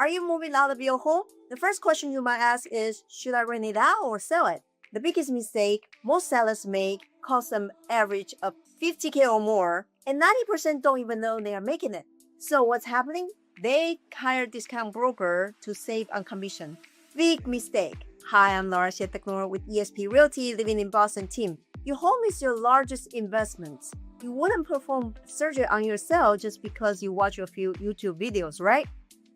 Are you moving out of your home? The first question you might ask is, should I rent it out or sell it? The biggest mistake most sellers make costs them average of $50,000 or more, and 90% don't even know they are making it. So what's happening? They hire a discount broker to save on commission. Big mistake. Hi, I'm Laura Hsieh-DeGnore with EXP Realty living in Boston team. Your home is your largest investment. You wouldn't perform surgery on yourself just because you watch a few YouTube videos, right?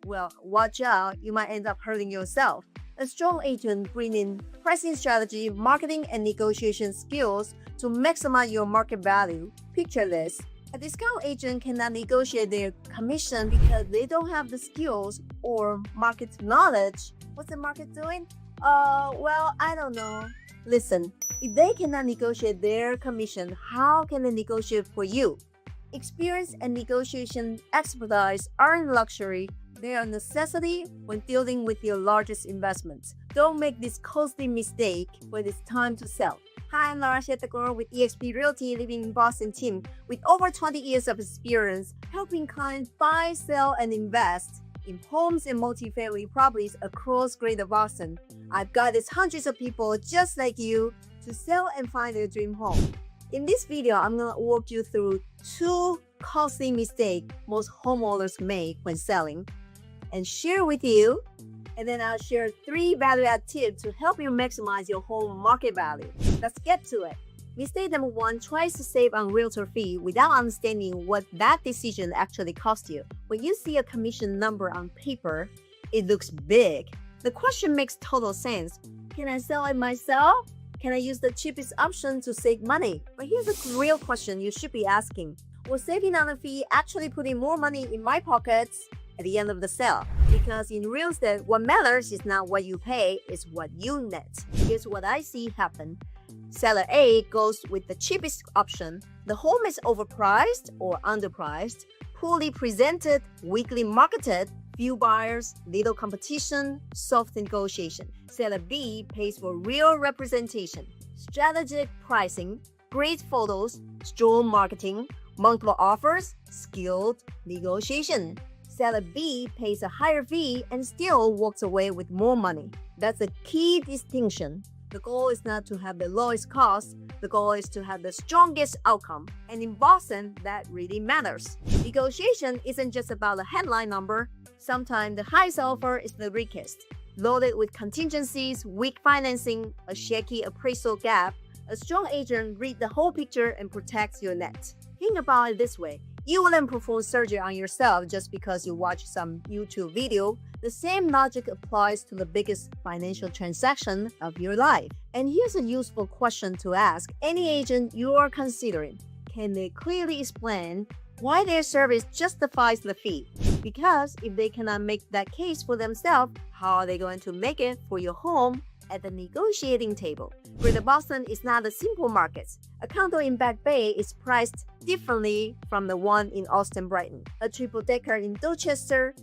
Well, watch out, you might end up hurting yourself. A strong agent brings in pricing strategy, marketing, and negotiation skills to maximize your market value. Picture this. A discount agent cannot negotiate their commission because they don't have the skills or market knowledge. What's the market doing? Well, I don't know. Listen, if they cannot negotiate their commission, how can they negotiate for you? Experience and negotiation expertise aren't luxury. They are a necessity when dealing with your largest investments. Don't make this costly mistake when it's time to sell. Hi, I'm Laura Hsieh-DeGnore with eXp Realty living in Boston team with over 20 years of experience helping clients buy, sell, and invest in homes and multifamily properties across Greater Boston. I've guided hundreds of people just like you to sell and find their dream home. In this video, I'm going to walk you through 2 costly mistakes most homeowners make when selling and share with you, and then I'll share 3 value-add tips to help you maximize your home market value. Let's get to it. Mistake number 1, tries to save on realtor fee without understanding what that decision actually cost you. When you see a commission number on paper, it looks big. The question makes total sense. Can I sell it myself? Can I use the cheapest option to save money? But here's a real question you should be asking. Will saving on a fee actually putting more money in my pockets at the end of the sale? Because in real estate, what matters is not what you pay, it's what you net. Here's what I see happen. Seller A goes with the cheapest option. The home is overpriced or underpriced, poorly presented, weakly marketed, few buyers, little competition, soft negotiation. Seller B pays for real representation, strategic pricing, great photos, strong marketing, multiple offers, skilled negotiation. Seller B pays a higher fee and still walks away with more money. That's a key distinction. The goal is not to have the lowest cost, the goal is to have the strongest outcome. And in Boston, that really matters. Negotiation isn't just about the headline number. Sometimes the highest offer is the weakest. Loaded with contingencies, weak financing, a shaky appraisal gap, a strong agent reads the whole picture and protects your net. Think about it this way. You wouldn't perform surgery on yourself just because you watch some YouTube video. The same logic applies to the biggest financial transaction of your life. And here's a useful question to ask any agent you are considering. Can they clearly explain why their service justifies the fee? Because if they cannot make that case for themselves, how are they going to make it for your home at the negotiating table? Greater Boston is not a simple market. A condo in Back Bay is priced differently from the one in Austin Brighton. A triple-decker in Dorchester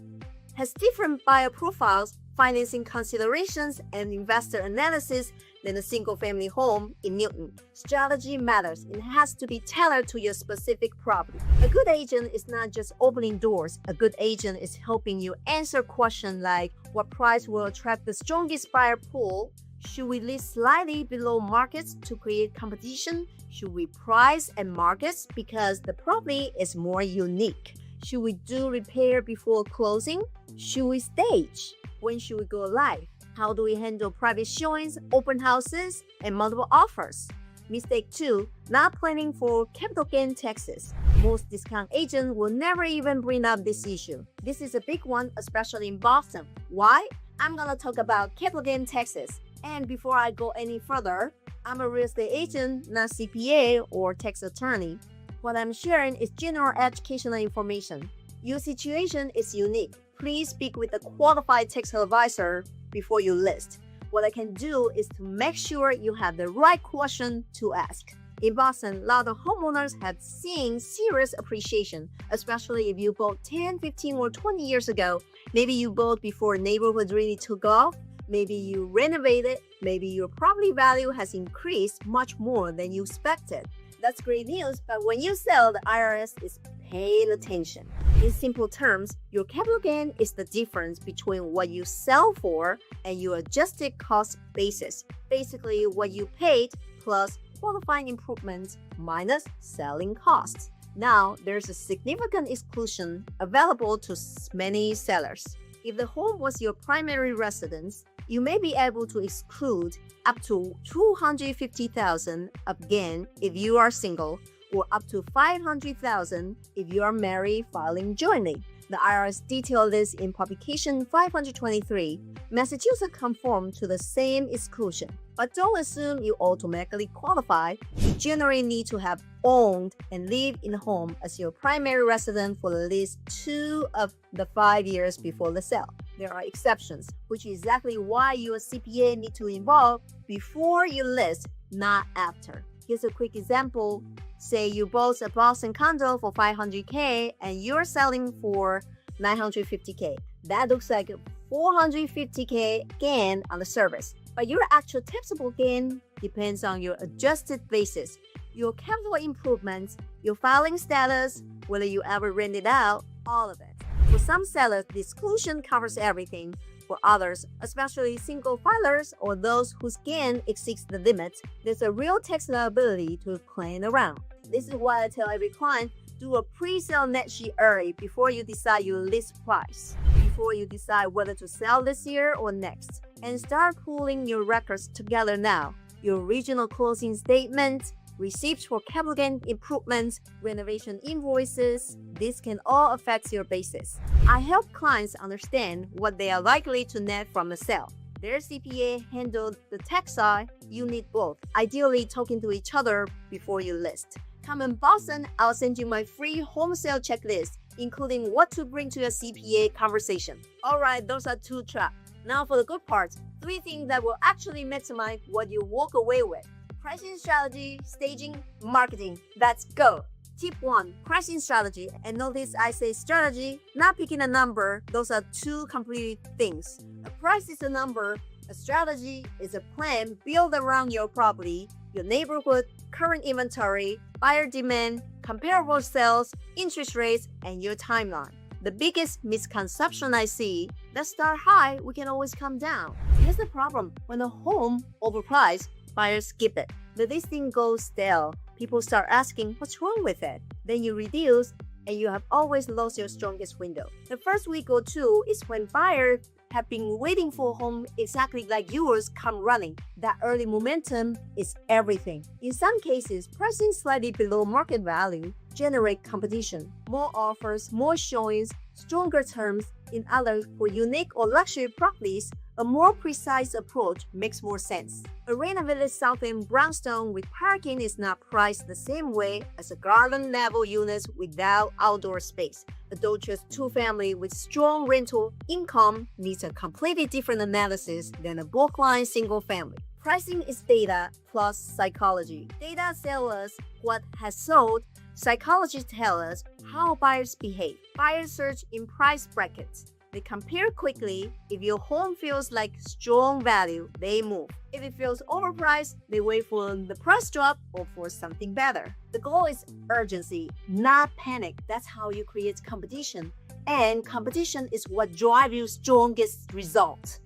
has different buyer profiles, financing considerations, and investor analysis than a single-family home in Newton. Strategy matters. It has to be tailored to your specific property. A good agent is not just opening doors. A good agent is helping you answer questions like, what price will attract the strongest buyer pool? Should we list slightly below markets to create competition? Should we price at markets because the property is more unique? Should we do repair before closing? Should we stage? When should we go live? How do we handle private showings, open houses, and multiple offers? Mistake 2, not planning for capital gain taxes. Most discount agents will never even bring up this issue. This is a big one, especially in Boston. Why? I'm gonna talk about capital gain taxes. And before I go any further, I'm a real estate agent, not CPA or tax attorney. What I'm sharing is general educational information. Your situation is unique. Please speak with a qualified tax advisor before you list. What I can do is to make sure you have the right question to ask. In Boston, a lot of homeowners have seen serious appreciation, especially if you bought 10, 15, or 20 years ago. Maybe you bought before neighborhood really took off. Maybe you renovated. Maybe your property value has increased much more than you expected. That's great news, but when you sell, the IRS is paying attention. In simple terms, your capital gain is the difference between what you sell for and your adjusted cost basis. Basically, what you paid plus qualifying improvements minus selling costs. Now, there's a significant exclusion available to many sellers. If the home was your primary residence, you may be able to exclude up to $250,000 of gain if you are single, or up to $500,000 if you are married filing jointly. The IRS detailed this in Publication 523. Massachusetts conformed to the same exclusion. But don't assume you automatically qualify. You generally need to have owned and lived in a home as your primary residence for at least 2 of the 5 years before the sale. There are exceptions, which is exactly why your CPA need to involve before you list, not after. Here's a quick example. Say you bought a Boston condo for $500K and you're selling for $950K. That looks like a $450K gain on the surface. But your actual taxable gain depends on your adjusted basis, your capital improvements, your filing status, whether you ever rent it out, all of it. For some sellers, the exclusion covers everything. For others, especially single filers or those whose gain exceeds the limit, there's a real tax liability to claim around. This is why I tell every client, do a pre-sale net sheet early before you decide your list price, before you decide whether to sell this year or next, and start pulling your records together now. Your original closing statement, receipts for capital gain improvements, renovation invoices, this can all affect your basis. I help clients understand what they are likely to net from a sale. Their CPA handled the tax side, you need both, ideally talking to each other before you list. Come in Boston, I'll send you my free home sale checklist, including what to bring to your CPA conversation. Alright, those are 2 traps. Now for the good parts, 3 things that will actually maximize what you walk away with. Pricing strategy, staging, marketing. Let's go! Tip 1, pricing strategy. And notice I say strategy, not picking a number. Those are 2 completely things. A price is a number. A strategy is a plan built around your property, your neighborhood, current inventory, buyer demand, comparable sales, interest rates, and your timeline. The biggest misconception I see, let's start high, we can always come down. Here's the problem. When a home overpriced, buyers skip it. The listing goes stale. People start asking, what's wrong with it? Then you reduce, and you have always lost your strongest window. The first week or 2 is when buyers have been waiting for a home exactly like yours come running. That early momentum is everything. In some cases, pricing slightly below market value generate competition. More offers, more showings, stronger terms. In others, for unique or luxury properties, a more precise approach makes more sense. Arena Village South End brownstone with parking is not priced the same way as a garden-level unit without outdoor space. A Dolce's 2-family with strong rental income needs a completely different analysis than a Brookline single-family. Pricing is data plus psychology. Data tells us what has sold. Psychologists tell us how buyers behave. Buyers search in price brackets. They compare quickly. If your home feels like strong value, they move. If it feels overpriced, they wait for the price drop or for something better. The goal is urgency, not panic. That's how you create competition. And competition is what drives your strongest result.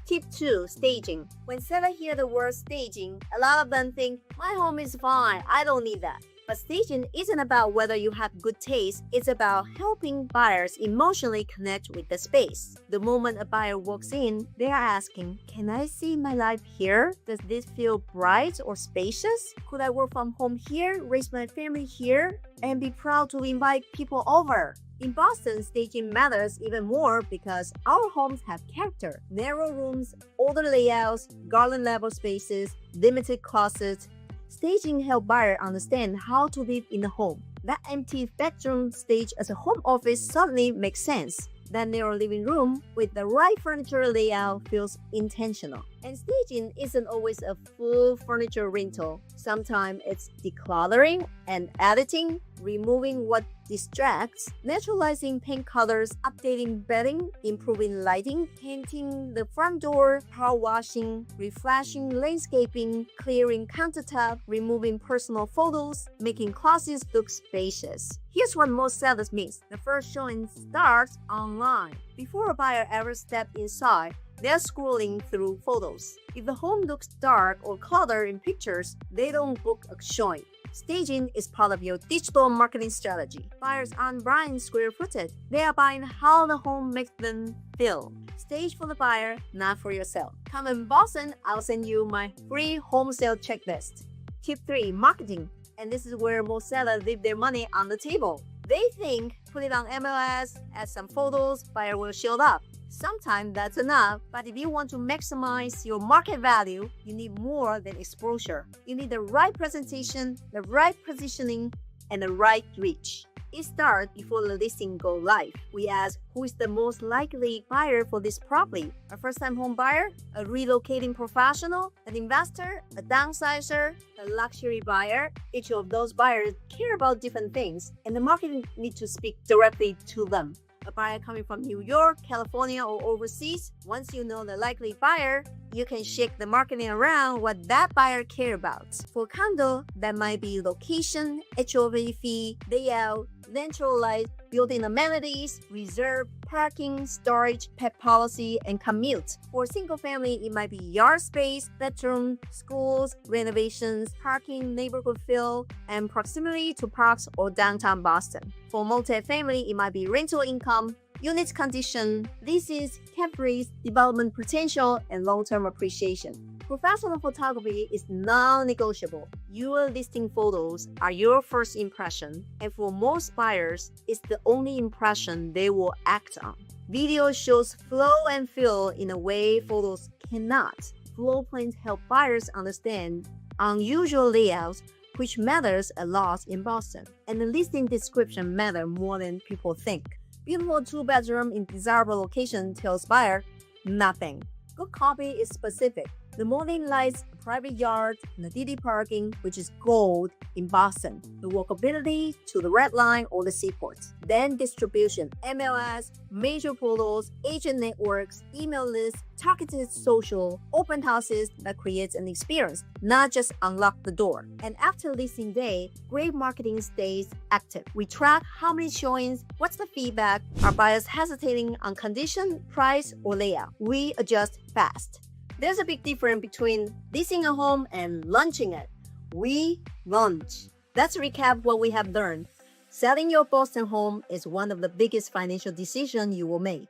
Tip 2, staging. When sellers hear the word staging, a lot of them think, my home is fine, I don't need that. But staging isn't about whether you have good taste, it's about helping buyers emotionally connect with the space. The moment a buyer walks in, they are asking, can I see my life here? Does this feel bright or spacious? Could I work from home here, raise my family here, and be proud to invite people over? In Boston, staging matters even more because our homes have character. Narrow rooms, older layouts, garden-level spaces, limited closets. Staging helps buyers understand how to live in a home. That empty bedroom staged as a home office suddenly makes sense. That narrow living room with the right furniture layout feels intentional. And staging isn't always a full furniture rental. Sometimes it's decluttering and editing, removing what distracts, naturalizing paint colors, updating bedding, improving lighting, painting the front door, power washing, refreshing landscaping, clearing countertop, removing personal photos, making closets look spacious. Here's what most sellers miss. The first showing starts online. Before a buyer ever steps inside, they're scrolling through photos. If the home looks dark or cluttered in pictures, they don't book a showing. Staging is part of your digital marketing strategy. Buyers aren't buying square footage. They are buying how the home makes them feel. Stage for the buyer, not for yourself. Come in Boston, I'll send you my free home sale checklist. Tip 3, marketing. And this is where most sellers leave their money on the table. They think, put it on MLS, add some photos, buyer will show up. Sometimes that's enough, but if you want to maximize your market value, you need more than exposure. You need the right presentation, the right positioning, and the right reach. It starts before the listing goes live. We ask, who is the most likely buyer for this property? A first-time home buyer, a relocating professional, an investor, a downsizer, a luxury buyer. Each of those buyers care about different things, and the marketing needs to speak directly to them. A buyer coming from New York, California, or overseas, once you know the likely buyer, you can shake the marketing around what that buyer cares about. For condo, that might be location, HOA fee, layout, naturalized built-in amenities, reserve, parking, storage, pet policy, and commute. For single family, it might be yard space, bedroom, schools, renovations, parking, neighborhood feel, and proximity to parks or downtown Boston. For multifamily, it might be rental income, unit condition, leases, cap rates, development potential, and long-term appreciation. Professional photography is non-negotiable. Your listing photos are your first impression, and for most buyers, it's the only impression they will act on. Video shows flow and feel in a way photos cannot. Floor plans help buyers understand unusual layouts, which matters a lot in Boston, and the listing description matters more than people think. Beautiful two-bedroom in desirable location tells buyer nothing. Good copy is specific. The morning lights, a private yard, and the DD parking, which is gold in Boston. The walkability to the red line or the seaport. Then distribution, MLS, major portals, agent networks, email lists, targeted social, open houses that creates an experience, not just unlock the door. And after listing day, great marketing stays active. We track how many showings, what's the feedback, are buyers hesitating on condition, price, or layout. We adjust fast. There's a big difference between leasing a home and launching it. We launch. Let's recap what we have learned. Selling your Boston home is one of the biggest financial decisions you will make.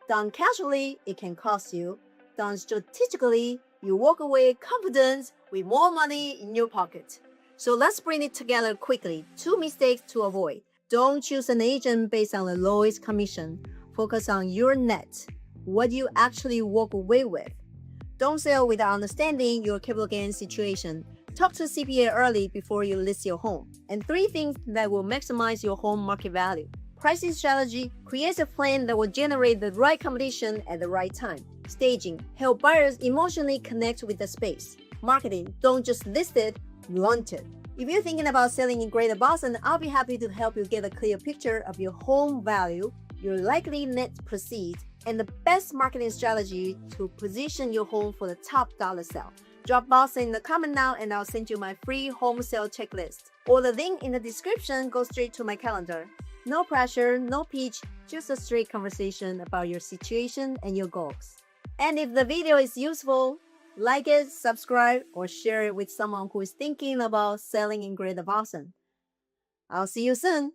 Done casually, it can cost you. Done strategically, you walk away confident with more money in your pocket. So let's bring it together quickly. 2 mistakes to avoid. Don't choose an agent based on the lowest commission. Focus on your net, what you actually walk away with. Don't sell without understanding your capital gain situation. Talk to CPA early before you list your home. And 3 things that will maximize your home market value. Pricing strategy creates a plan that will generate the right competition at the right time. Staging help buyers emotionally connect with the space. Marketing, don't just list it, launch it. If you're thinking about selling in Greater Boston, I'll be happy to help you get a clear picture of your home value, your likely net proceeds, and the best marketing strategy to position your home for the top dollar sale. Drop Boston in the comment now and I'll send you my free home sale checklist. Or the link in the description goes straight to my calendar. No pressure, no pitch, just a straight conversation about your situation and your goals. And if the video is useful, like it, subscribe, or share it with someone who is thinking about selling in Greater Boston. I'll see you soon.